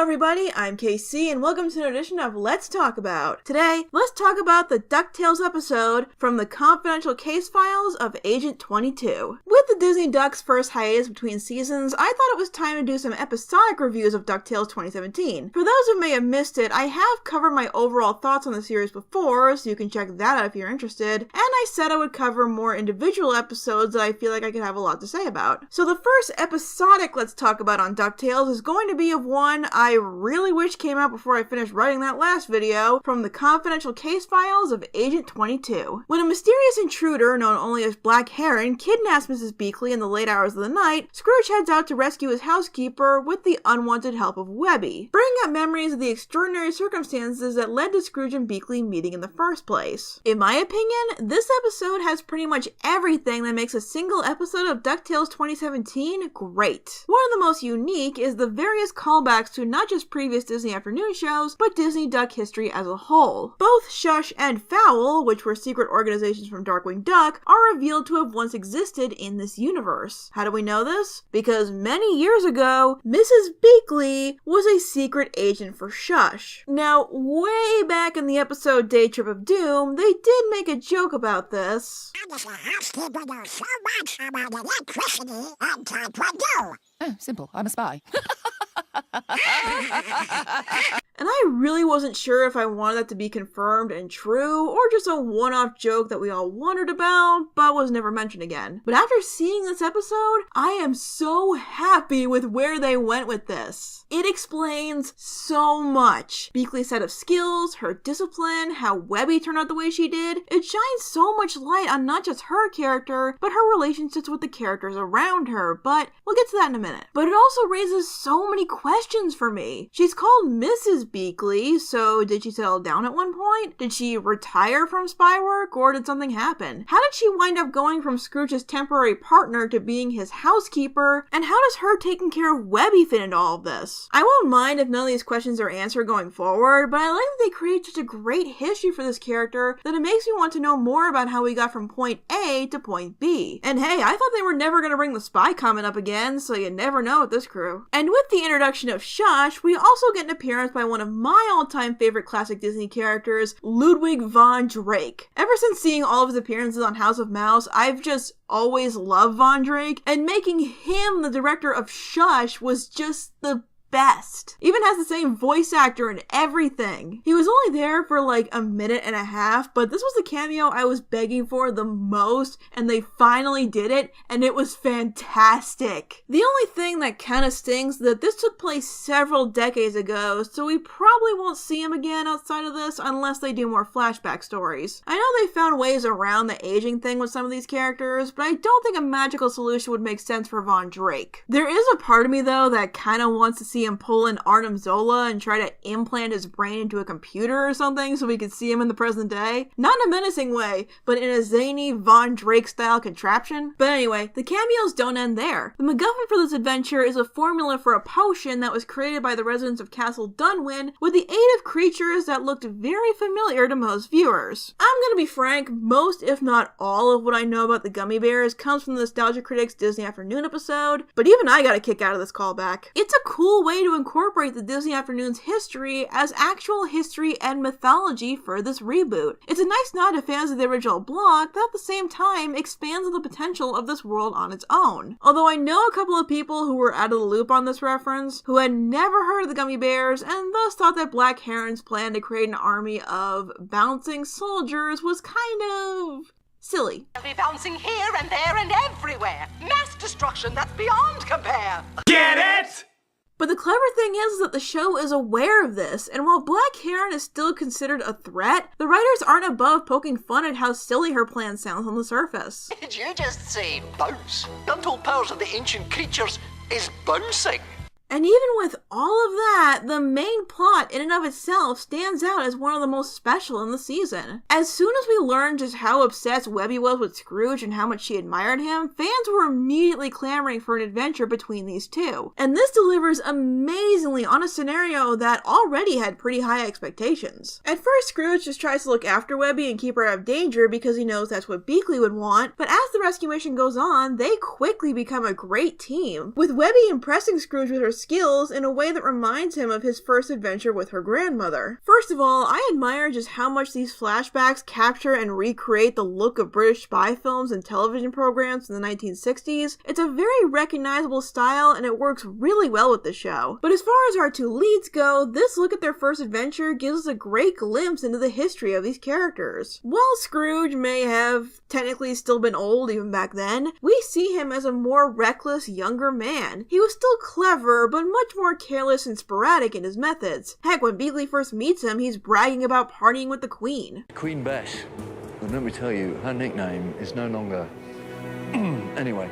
Hello everybody, I'm KC and welcome to an edition of Let's Talk About. Today, let's talk about the Ducktales episode from the confidential case files of Agent 22. With the Disney Ducks' first hiatus between seasons, I thought it was time to do some episodic reviews of Ducktales 2017. For those who may have missed it, I have covered my overall thoughts on the series before, so you can check that out if you're interested, and I said I would cover more individual episodes that I feel like I could have a lot to say about. So the first episodic Let's Talk About on Ducktales is going to be of one I really wish came out before I finished writing that last video, from the confidential case files of Agent 22. When a mysterious intruder, known only as Black Heron, kidnaps Mrs. Beakley in the late hours of the night, Scrooge heads out to rescue his housekeeper with the unwanted help of Webby, bringing up memories of the extraordinary circumstances that led to Scrooge and Beakley meeting in the first place. In my opinion, this episode has pretty much everything that makes a single episode of Ducktales 2017 great. One of the most unique is the various callbacks to not just previous Disney afternoon shows, but Disney Duck history as a whole. Both Shush and Fowl, which were secret organizations from Darkwing Duck, are revealed to have once existed in this universe. How do we know this? Because many years ago, Mrs. Beakley was a secret agent for Shush. Now, way back in the episode Day Trip of Doom, they did make a joke about this. The housekeeper knows so much about electricity and taekwondo. Oh, simple. I'm a spy. And I really wasn't sure if I wanted that to be confirmed and true, or just a one-off joke that we all wondered about, but was never mentioned again. But after seeing this episode, I am so happy with where they went with this. It explains so much. Beakley's set of skills, her discipline, how Webby turned out the way she did. It shines so much light on not just her character, but her relationships with the characters around her, but we'll get to that in a minute. But it also raises so many questions for me. She's called Mrs. Beakley, so did she settle down at one point? Did she retire from spy work, or did something happen? How did she wind up going from Scrooge's temporary partner to being his housekeeper? And how does her taking care of Webby fit into all of this? I won't mind if none of these questions are answered going forward, but I like that they create such a great history for this character that it makes me want to know more about how we got from point A to point B. And hey, I thought they were never going to bring the spy comment up again, so you never know with this crew. And with the introduction of Shush, we also get an appearance by one of my all-time favorite classic Disney characters, Ludwig Von Drake. Ever since seeing all of his appearances on House of Mouse, I've just always loved Von Drake, and making him the director of Shush was just the best. Even has the same voice actor and everything. He was only there for like a minute and a half, but this was the cameo I was begging for the most, and they finally did it, and it was fantastic. The only thing that kind of stings is that this took place several decades ago, so we probably won't see him again outside of this unless they do more flashback stories. I know they found ways around the aging thing with some of these characters, but I don't think a magical solution would make sense for Von Drake. There is a part of me though that kind of wants to see him pull in Arnim Zola and try to implant his brain into a computer or something so we could see him in the present day. Not in a menacing way, but in a zany Von Drake style contraption. But anyway, the cameos don't end there. The MacGuffin for this adventure is a formula for a potion that was created by the residents of Castle Dunwyn with the aid of creatures that looked very familiar to most viewers. I'm gonna be frank, most if not all of what I know about the Gummi Bears comes from the Nostalgia Critics Disney Afternoon episode, but even I got a kick out of this callback. It's a cool way to incorporate the Disney Afternoon's history as actual history and mythology for this reboot. It's a nice nod to fans of the original block that at the same time expands on the potential of this world on its own. Although I know a couple of people who were out of the loop on this reference, who had never heard of the Gummi Bears and thus thought that Black Heron's plan to create an army of bouncing soldiers was kind of silly. They'll be bouncing here and there and everywhere. Mass destruction that's beyond compare. Get it? But the clever thing is that the show is aware of this, and while Black Heron is still considered a threat, the writers aren't above poking fun at how silly her plan sounds on the surface. Did you just say bounce? The untold powers of the ancient creatures is bouncing. And even with all of that, the main plot in and of itself stands out as one of the most special in the season. As soon as we learned just how obsessed Webby was with Scrooge and how much she admired him, fans were immediately clamoring for an adventure between these two. And this delivers amazingly on a scenario that already had pretty high expectations. At first, Scrooge just tries to look after Webby and keep her out of danger because he knows that's what Beakley would want, but as the rescue mission goes on, they quickly become a great team, with Webby impressing Scrooge with her skills in a way that reminds him of his first adventure with her grandmother. First of all, I admire just how much these flashbacks capture and recreate the look of British spy films and television programs in the 1960s. It's a very recognizable style and it works really well with the show. But as far as our two leads go, this look at their first adventure gives us a great glimpse into the history of these characters. While Scrooge may have technically still been old even back then, we see him as a more reckless, younger man. He was still clever, but much more careless and sporadic in his methods. Heck, when Beakley first meets him, he's bragging about partying with the Queen. Queen Bess. Well, let me tell you, her nickname is no longer... Anyway.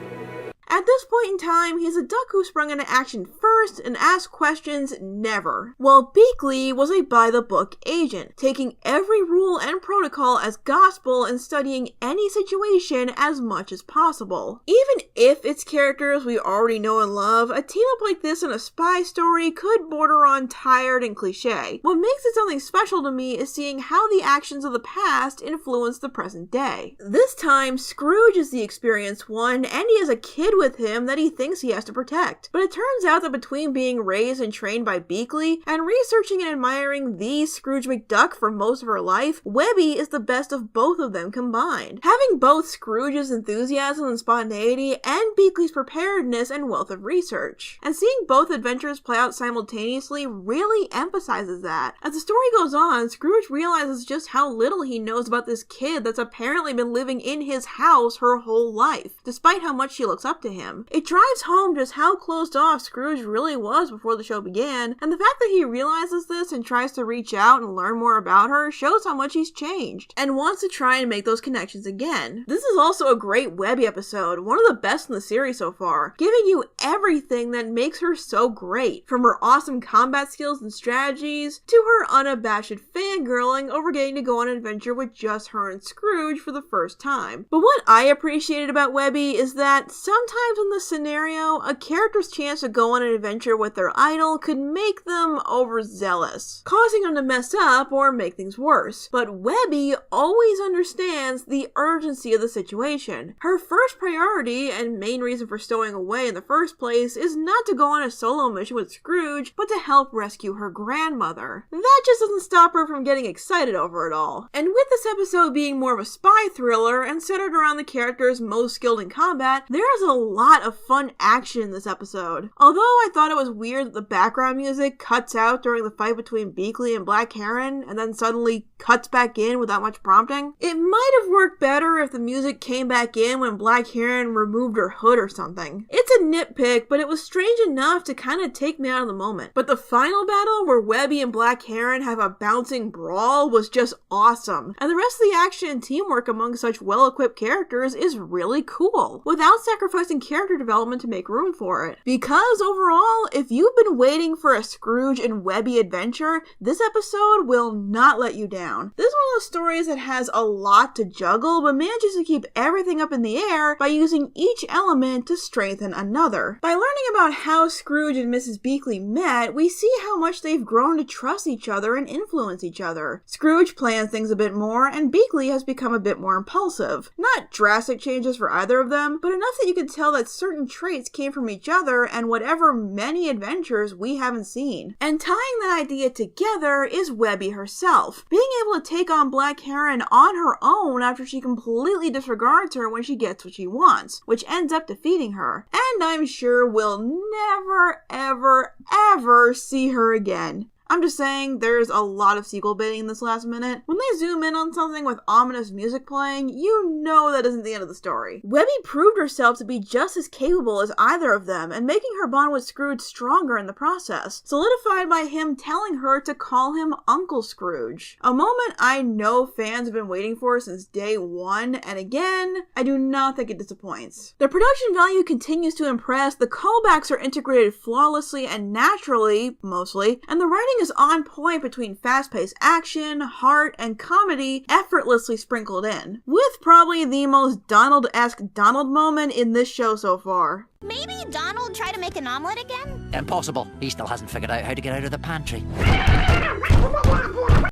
At this point in time, he's a duck who sprung into action first and asked questions never, while Beakley was a by-the-book agent, taking every rule and protocol as gospel and studying any situation as much as possible. Even if it's characters we already know and love, a team-up like this in a spy story could border on tired and cliche. What makes it something special to me is seeing how the actions of the past influence the present day. This time, Scrooge is the experienced one, and he has a kid with him that he thinks he has to protect. But it turns out that between being raised and trained by Beakley and researching and admiring the Scrooge McDuck for most of her life, Webby is the best of both of them combined. Having both Scrooge's enthusiasm and spontaneity and Beakley's preparedness and wealth of research. And seeing both adventures play out simultaneously really emphasizes that. As the story goes on, Scrooge realizes just how little he knows about this kid that's apparently been living in his house her whole life, despite how much she looks up to him. It drives home just how closed off Scrooge really was before the show began, and the fact that he realizes this and tries to reach out and learn more about her shows how much he's changed, and wants to try and make those connections again. This is also a great Webby episode, one of the best in the series so far, giving you everything that makes her so great, from her awesome combat skills and strategies, to her unabashed fangirling over getting to go on an adventure with just her and Scrooge for the first time. But what I appreciated about Webby is that sometimes in this scenario, a character's chance to go on an adventure with their idol could make them overzealous, causing them to mess up or make things worse. But Webby always understands the urgency of the situation. Her first priority, and main reason for stowing away in the first place, is not to go on a solo mission with Scrooge, but to help rescue her grandmother. That just doesn't stop her from getting excited over it all. And with this episode being more of a spy thriller and centered around the characters most skilled in combat, there is a lot of fun action in this episode. Although I thought it was weird that the background music cuts out during the fight between Beakley and Black Heron, and then suddenly cuts back in without much prompting. It might have worked better if the music came back in when Black Heron removed her hood or something. It's a nitpick, but it was strange enough to kind of take me out of the moment. But the final battle where Webby and Black Heron have a bouncing brawl was just awesome, and the rest of the action and teamwork among such well-equipped characters is really cool, without sacrificing character development to make room for it. Because overall, if you've been waiting for a Scrooge and Webby adventure, this episode will not let you down. This is one of those stories that has a lot to juggle, but manages to keep everything up in the air by using each element to strengthen another. By learning about how Scrooge and Mrs. Beakley met, we see how much they've grown to trust each other and influence each other. Scrooge plans things a bit more, and Beakley has become a bit more impulsive. Not drastic changes for either of them, but enough that you can tell that certain traits came from each other and whatever many adventures we haven't seen. And tying that idea together is Webby herself, being able to take on Black Heron on her own after she completely disregards her when she gets what she wants, which ends up defeating her. And I'm sure we'll never, ever, ever see her again. I'm just saying, there's a lot of sequel baiting in this last minute. When they zoom in on something with ominous music playing, you know that isn't the end of the story. Webby proved herself to be just as capable as either of them, and making her bond with Scrooge stronger in the process, solidified by him telling her to call him Uncle Scrooge. A moment I know fans have been waiting for since day one, and again, I do not think it disappoints. The production value continues to impress, the callbacks are integrated flawlessly and naturally, mostly, and the writing is on point between fast-paced action, heart, and comedy effortlessly sprinkled in, with probably the most Donald-esque Donald moment in this show so far. Maybe Donald tried to make an omelet again? Impossible. He still hasn't figured out how to get out of the pantry.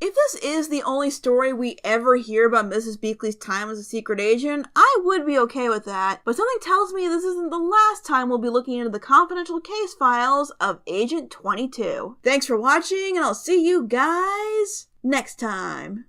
If this is the only story we ever hear about Mrs. Beakley's time as a secret agent, I would be okay with that, but something tells me this isn't the last time we'll be looking into the confidential case files of Agent 22. Thanks for watching, and I'll see you guys next time.